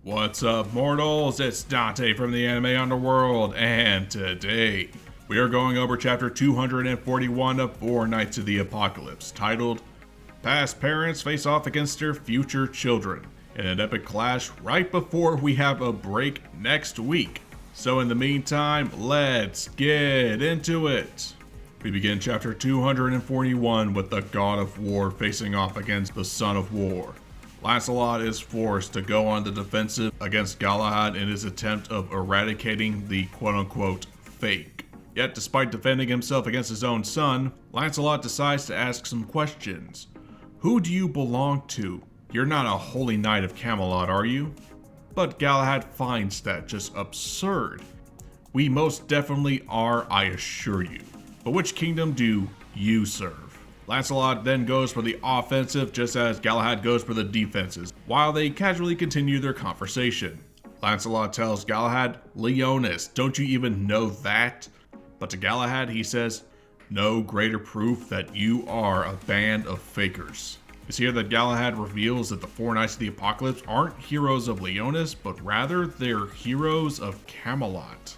What's up, mortals? It's Dante from the Anime Underworld, and today we are going over chapter 241 of Four Knights of the Apocalypse, titled Past Parents Face Off Against Their Future Children, in an epic clash right before we have a break next week. So in the meantime, let's get into it. We begin chapter 241 with the God of War facing off against the Son of War. Lancelot is forced to go on the defensive against Galahad in his attempt of eradicating the quote-unquote fake. Yet despite defending himself against his own son, Lancelot decides to ask some questions. Who do you belong to? You're not a holy knight of Camelot, are you? But Galahad finds that just absurd. We most definitely are, I assure you. But which kingdom do you serve? Lancelot then goes for the offensive just as Galahad goes for the defenses, while they casually continue their conversation. Lancelot tells Galahad, "Leonis, don't you even know that?" But to Galahad he says, "No greater proof that you are a band of fakers." It's here that Galahad reveals that the Four Knights of the Apocalypse aren't heroes of Leonis, but rather they're heroes of Camelot.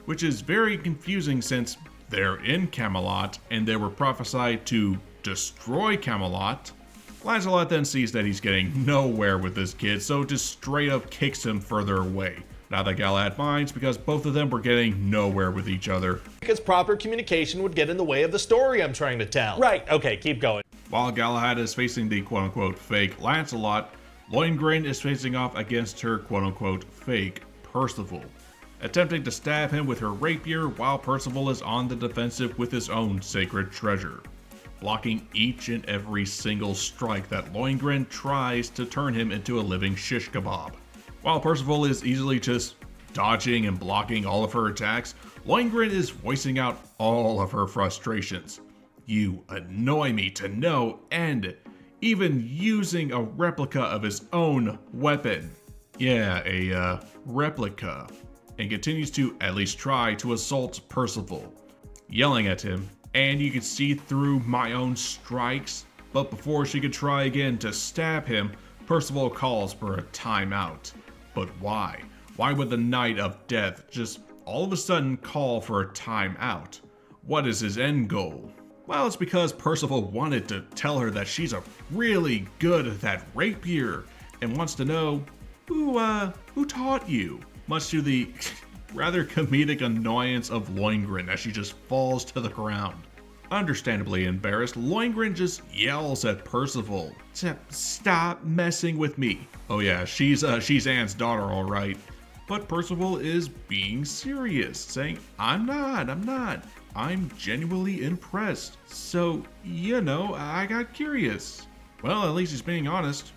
Which is very confusing since they're in Camelot and they were prophesied to destroy Camelot. Lancelot then sees that he's getting nowhere with this kid, so just straight up kicks him further away. Now that Galahad minds because both of them were getting nowhere with each other. Because proper communication would get in the way of the story I'm trying to tell. Right, okay, keep going. While Galahad is facing the quote-unquote fake Lancelot, Lohengrin is facing off against her quote-unquote fake Percival, attempting to stab him with her rapier while Percival is on the defensive with his own sacred treasure, blocking each and every single strike that Lohengrin tries to turn him into a living shish kebab. While Percival is easily just dodging and blocking all of her attacks, Lohengrin is voicing out all of her frustrations. "You annoy me to no end," even using a replica of his own weapon. Yeah, a replica. And continues to at least try to assault Percival, yelling at him, "And you can see through my own strikes." But before she could try again to stab him, Percival calls for a timeout. But why? Why would the Knight of Death just all of a sudden call for a timeout? What is his end goal? Well, it's because Percival wanted to tell her that she's really good at that rapier and wants to know who taught you? Much to the rather comedic annoyance of Lohengrin as she just falls to the ground. Understandably embarrassed, Lohengrin just yells at Percival, "Stop messing with me." Oh yeah, she's Anne's daughter, alright. But Percival is being serious, saying, I'm not. I'm genuinely impressed. So, I got curious. Well, at least he's being honest.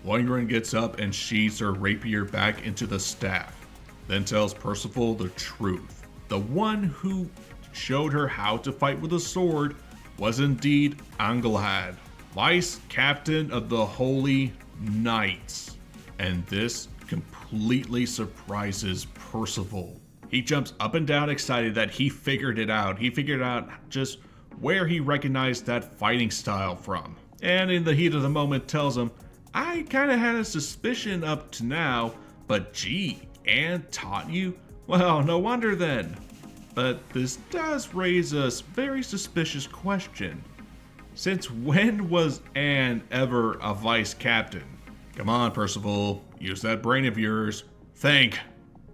Lohengrin gets up and sheathes her rapier back into the staff, then tells Percival the truth. The one who showed her how to fight with a sword was indeed Galahad, vice captain of the Holy Knights. And this completely surprises Percival. He jumps up and down excited that he figured it out. He figured out just where he recognized that fighting style from. And in the heat of the moment tells him, "I kinda had a suspicion up to now, but gee, Anne taught you? Well, no wonder then." But this does raise a very suspicious question. Since when was Anne ever a vice captain? Come on, Percival, use that brain of yours. Think.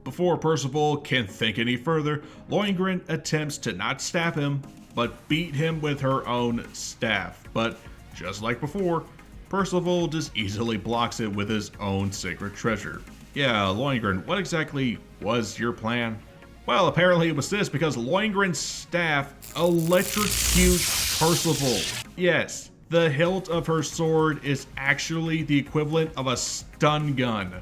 Before Percival can think any further, Lohengrin attempts to not stab him, but beat him with her own staff. But just like before, Percival just easily blocks it with his own sacred treasure. Yeah, Lohengrin, what exactly was your plan? Well, apparently it was this, because Lohengrin's staff electrocutes Percival. Yes, the hilt of her sword is actually the equivalent of a stun gun,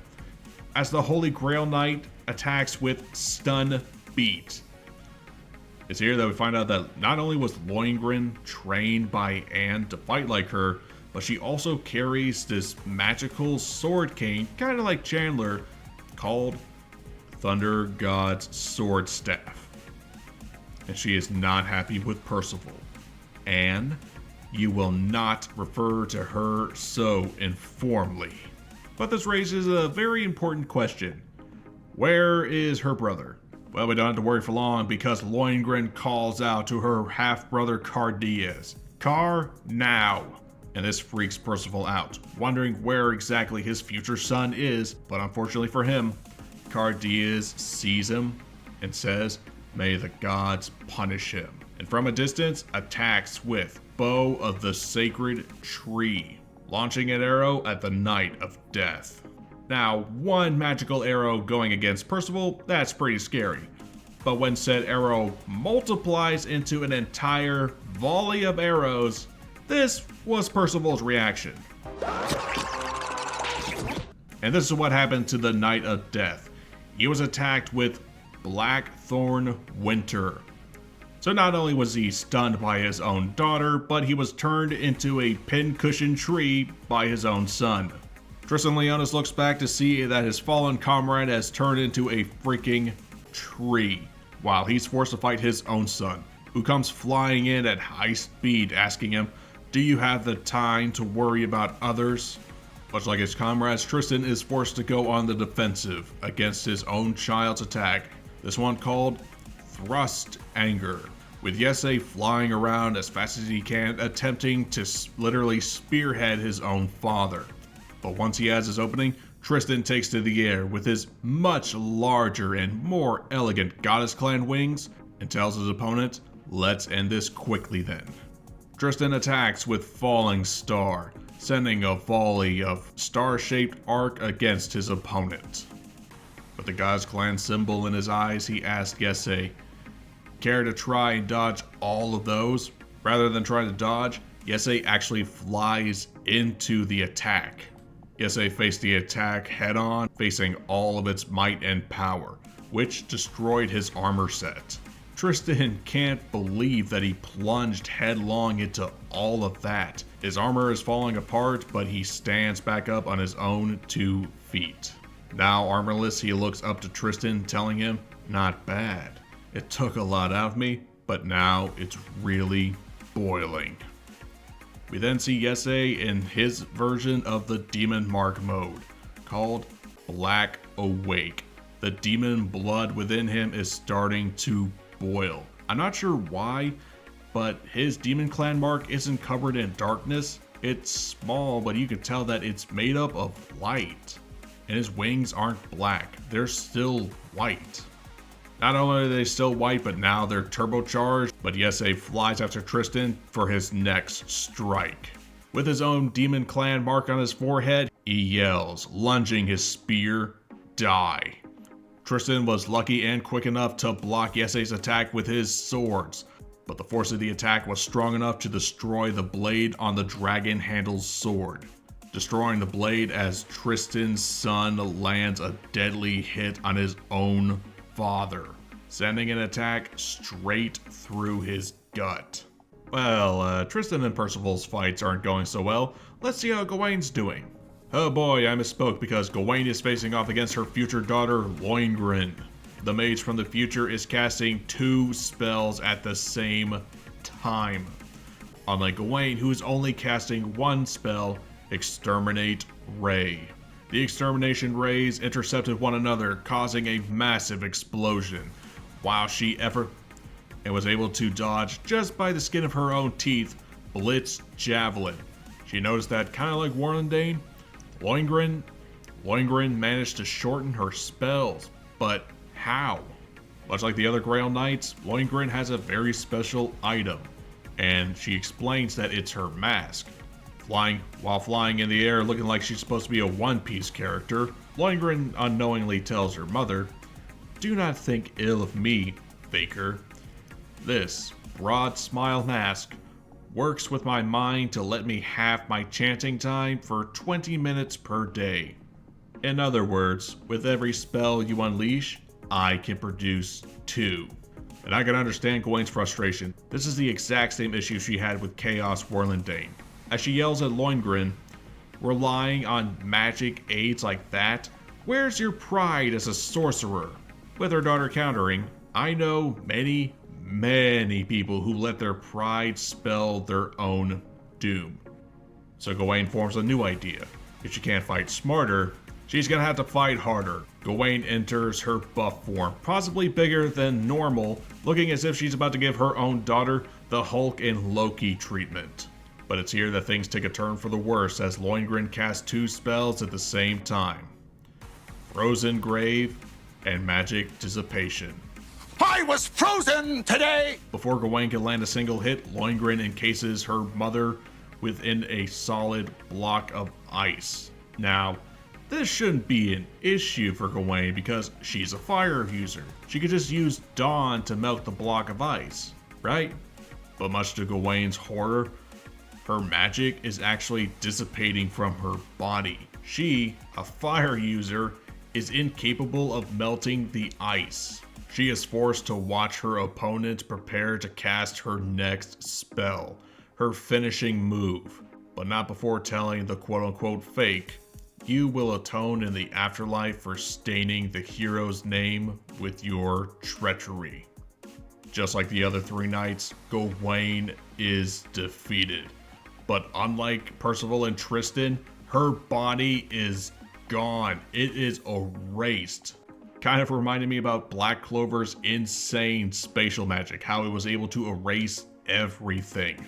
as the Holy Grail Knight attacks with stun beat. It's here that we find out that not only was Lohengrin trained by Anne to fight like her, but she also carries this magical sword cane, kind of like Chandler, called Thunder God's Sword Staff. And she is not happy with Percival. Anne, you will not refer to her so informally. But this raises a very important question. Where is her brother? Well, we don't have to worry for long because Lohengrin calls out to her half-brother Kardiez. Car, now! And this freaks Percival out, wondering where exactly his future son is, but unfortunately for him, Kardiez sees him and says, "May the gods punish him." And from a distance, attacks with Bow of the Sacred Tree, launching an arrow at the Knight of Death. Now, one magical arrow going against Percival, that's pretty scary. But when said arrow multiplies into an entire volley of arrows, this was Percival's reaction. And this is what happened to the Knight of Death. He was attacked with Blackthorn Winter. So not only was he stunned by his own daughter, but he was turned into a pincushion tree by his own son. Tristan Leonis looks back to see that his fallen comrade has turned into a freaking tree, while he's forced to fight his own son, who comes flying in at high speed asking him, "Do you have the time to worry about others?" Much like his comrades, Tristan is forced to go on the defensive against his own child's attack, this one called Thrust Anger, with Ysaye flying around as fast as he can, attempting to literally spearhead his own father. But once he has his opening, Tristan takes to the air with his much larger and more elegant Goddess Clan wings and tells his opponent, "Let's end this quickly then." Tristan attacks with Falling Star, sending a volley of star-shaped arc against his opponent. With the Goddess Clan symbol in his eyes, he asks Ysaye, "Care to try and dodge all of those?" Rather than try to dodge, Ysaye actually flies into the attack. Ysaye faced the attack head-on, facing all of its might and power, which destroyed his armor set. Tristan can't believe that he plunged headlong into all of that. His armor is falling apart, but he stands back up on his own 2 feet. Now armorless, he looks up to Tristan, telling him, "Not bad. It took a lot out of me, but now it's really boiling." We then see Ysaye in his version of the Demon Mark mode, called Black Awake. The demon blood within him is starting to boil. I'm not sure why, but his Demon Clan mark isn't covered in darkness. It's small, but you can tell that it's made up of light. And his wings aren't black, they're still white. Not only are they still white, but now they're turbocharged, but Ysaye flies after Tristan for his next strike. With his own Demon Clan mark on his forehead, he yells, lunging his spear, "Die." Tristan was lucky and quick enough to block Ysaye's attack with his swords, but the force of the attack was strong enough to destroy the blade on the dragon handle's sword, destroying the blade as Tristan's son lands a deadly hit on his own father, sending an attack straight through his gut. Well, Tristan and Percival's fights aren't going so well. Let's see how Gawain's doing. Oh boy, I misspoke because Gawain is facing off against her future daughter, Lohengrin. The mage from the future is casting 2 spells at the same time. Unlike Gawain, who is only casting 1 spell, Exterminate Ray. The extermination rays intercepted one another, causing a massive explosion, while she was able to dodge, just by the skin of her own teeth, Blitz Javelin. She noticed that, kind of like Warlandane, Lohengrin managed to shorten her spells, but how? Much like the other Grail Knights, Lohengrin has a very special item, and she explains that it's her mask. While flying in the air looking like she's supposed to be a One Piece character, Lohengrin unknowingly tells her mother, "Do not think ill of me, Faker. This broad smile mask works with my mind to let me have my chanting time for 20 minutes per day. In other words, with every spell you unleash, I can produce 2. And I can understand Gawain's frustration. This is the exact same issue she had with Chaos Warlandane. As she yells at Lohengrin, "Relying on magic aids like that? Where's your pride as a sorcerer?" With her daughter countering, "I know many people who let their pride spell their own doom." So Gawain forms a new idea. If she can't fight smarter, she's gonna have to fight harder. Gawain enters her buff form, possibly bigger than normal, looking as if she's about to give her own daughter the Hulk and Loki treatment. But it's here that things take a turn for the worse as Lohengrin casts 2 spells at the same time. Frozen Grave and Magic Dissipation. I was frozen today! Before Gawain can land a single hit, Lohengrin encases her mother within a solid block of ice. Now, this shouldn't be an issue for Gawain because she's a fire user. She could just use Dawn to melt the block of ice, right? But much to Gawain's horror, her magic is actually dissipating from her body. She, a fire user, is incapable of melting the ice. She is forced to watch her opponent prepare to cast her next spell, her finishing move, but not before telling the quote-unquote fake, "You will atone in the afterlife for staining the hero's name with your treachery." Just like the other 3 knights, Gawain is defeated. But unlike Percival and Tristan, her body is gone. It is erased. Kind of reminded me about Black Clover's insane spatial magic, how it was able to erase everything.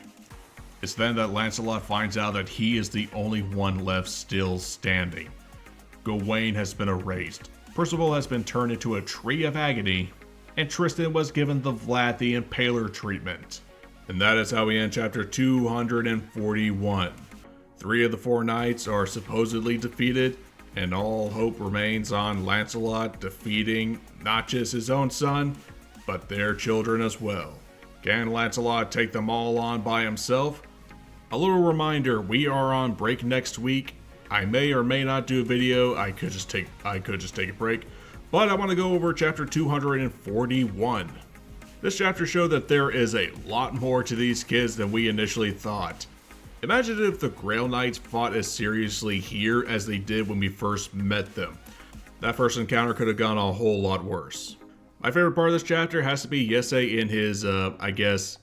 It's then that Lancelot finds out that he is the only one left still standing. Gawain has been erased, Percival has been turned into a tree of agony, and Tristan was given the Vlad the Impaler treatment. And that is how we end chapter 241. 3 of the 4 knights are supposedly defeated, and all hope remains on Lancelot defeating not just his own son, but their children as well. Can Lancelot take them all on by himself? A little reminder, we are on break next week. I may or may not do a video. I could just take a break. But I want to go over chapter 241. This chapter showed that there is a lot more to these kids than we initially thought. Imagine if the Grail Knights fought as seriously here as they did when we first met them. That first encounter could have gone a whole lot worse. My favorite part of this chapter has to be Ysaye in his, I guess,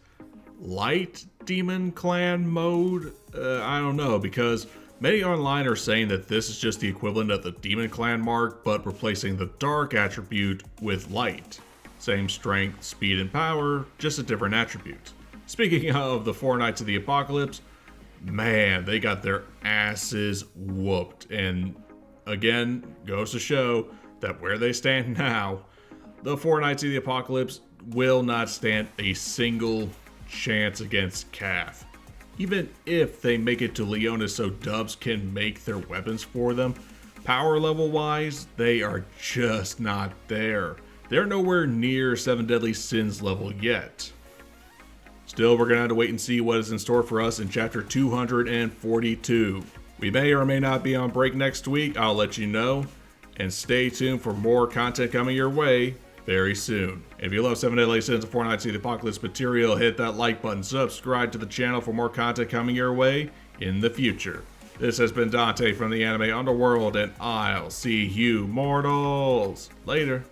light demon clan mode? I don't know, because many online are saying that this is just the equivalent of the demon clan mark, but replacing the dark attribute with light. Same strength, speed, and power, just a different attribute. Speaking of the 4 Knights of the Apocalypse, man, they got their asses whooped. And again, goes to show that where they stand now, the 4 Knights of the Apocalypse will not stand a single chance against Cath. Even if they make it to Leonis so dubs can make their weapons for them, power level wise, they are just not there. They're nowhere near 7 Deadly Sins level yet. Still, we're gonna have to wait and see what is in store for us in chapter 242. We may or may not be on break next week, I'll let you know. And stay tuned for more content coming your way very soon. If you love 7 Deadly Sins and 4 Knights of the Apocalypse material, hit that like button, subscribe to the channel for more content coming your way in the future. This has been Dante from the Anime Underworld, and I'll see you mortals later.